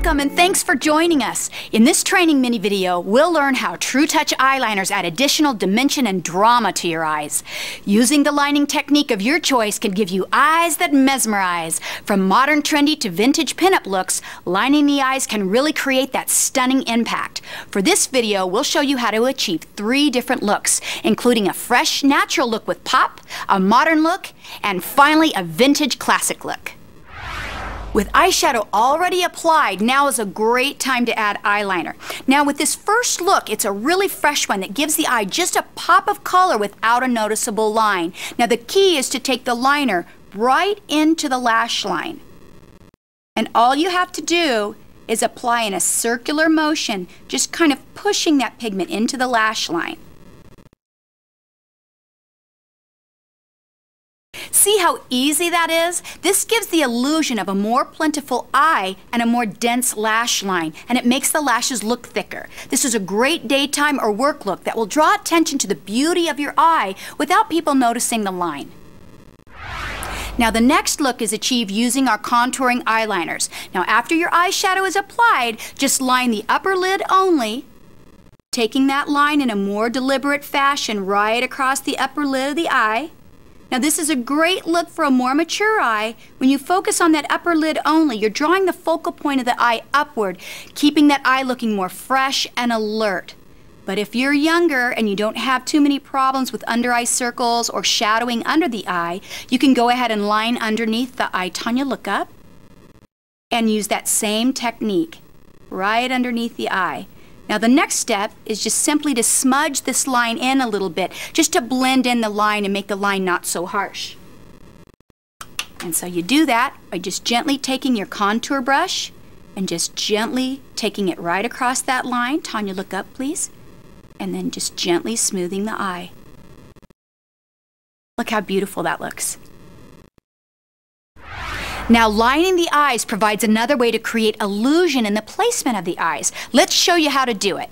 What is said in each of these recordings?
Welcome and thanks for joining us. In this training mini video, we'll learn how TrueTouch eyeliners add additional dimension and drama to your eyes. Using the lining technique of your choice can give you eyes that mesmerize. From modern trendy to vintage pinup looks, lining the eyes can really create that stunning impact. For this video, we'll show you how to achieve 3 different looks, including a fresh, natural look with pop, a modern look, and finally a vintage classic look. With eyeshadow already applied, now is a great time to add eyeliner. Now with this first look, it's a really fresh one that gives the eye just a pop of color without a noticeable line. Now the key is to take the liner right into the lash line. And all you have to do is apply in a circular motion, just kind of pushing that pigment into the lash line. See how easy that is? This gives the illusion of a more plentiful eye and a more dense lash line, and it makes the lashes look thicker. This is a great daytime or work look that will draw attention to the beauty of your eye without people noticing the line. Now the next look is achieved using our contouring eyeliners. Now after your eyeshadow is applied, just line the upper lid only, taking that line in a more deliberate fashion right across the upper lid of the eye. Now this is a great look for a more mature eye. When you focus on that upper lid only, you're drawing the focal point of the eye upward, keeping that eye looking more fresh and alert. But if you're younger and you don't have too many problems with under eye circles or shadowing under the eye, you can go ahead and line underneath the eye. Tanya, look up. And use that same technique right underneath the eye. Now the next step is just simply to smudge this line in a little bit, just to blend in the line and make the line not so harsh. And so you do that by just gently taking your contour brush and just gently taking it right across that line. Tanya, look up please. And then just gently smoothing the eye. Look how beautiful that looks. Now lining the eyes provides another way to create illusion in the placement of the eyes. Let's show you how to do it.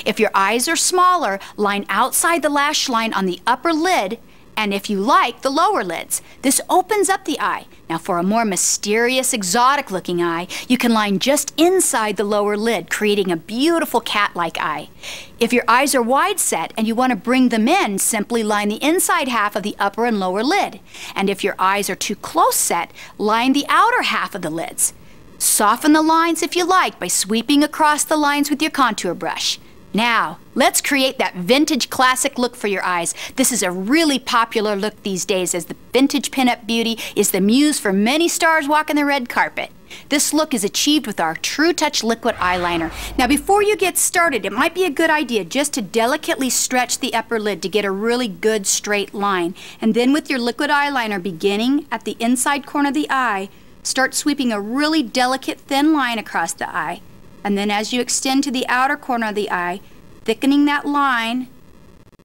If your eyes are smaller, line outside the lash line on the upper lid, and if you like, the lower lids. This opens up the eye. Now for a more mysterious, exotic looking eye, you can line just inside the lower lid, creating a beautiful cat-like eye. If your eyes are wide set and you want to bring them in, simply line the inside half of the upper and lower lid. And if your eyes are too close set, line the outer half of the lids. Soften the lines if you like by sweeping across the lines with your contour brush. Now, let's create that vintage classic look for your eyes. This is a really popular look these days, as the vintage pinup beauty is the muse for many stars walking the red carpet. This look is achieved with our TrueTouch liquid eyeliner. Now before you get started, it might be a good idea just to delicately stretch the upper lid to get a really good straight line. And then with your liquid eyeliner beginning at the inside corner of the eye, start sweeping a really delicate thin line across the eye. And then as you extend to the outer corner of the eye, thickening that line,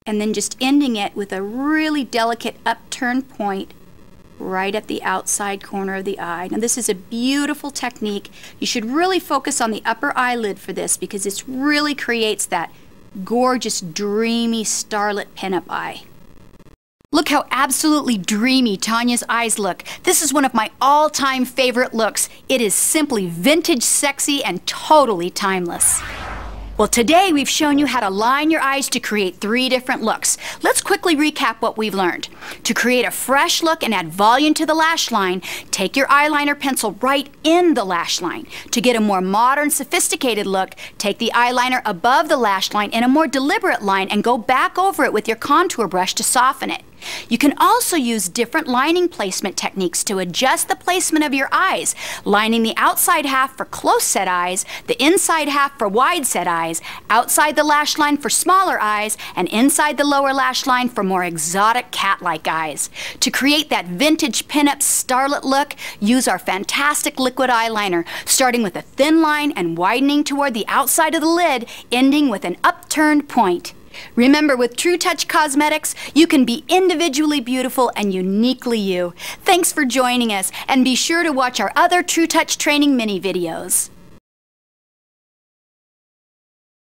and then just ending it with a really delicate upturned point right at the outside corner of the eye. Now this is a beautiful technique. You should really focus on the upper eyelid for this because this really creates that gorgeous, dreamy, starlit pinup eye. Look how absolutely dreamy Tanya's eyes look. This is one of my all-time favorite looks. It is simply vintage, sexy, and totally timeless. Well, today we've shown you how to line your eyes to create 3 different looks. Let's quickly recap what we've learned. To create a fresh look and add volume to the lash line, take your eyeliner pencil right in the lash line. To get a more modern, sophisticated look, take the eyeliner above the lash line in a more deliberate line and go back over it with your contour brush to soften it. You can also use different lining placement techniques to adjust the placement of your eyes, lining the outside half for close-set eyes, the inside half for wide-set eyes, outside the lash line for smaller eyes, and inside the lower lash line for more exotic cat-like eyes. To create that vintage pinup starlet look, use our fantastic liquid eyeliner, starting with a thin line and widening toward the outside of the lid, ending with an upturned point. Remember, with TrueTouch Cosmetics, you can be individually beautiful and uniquely you. Thanks for joining us, and be sure to watch our other TrueTouch training mini videos.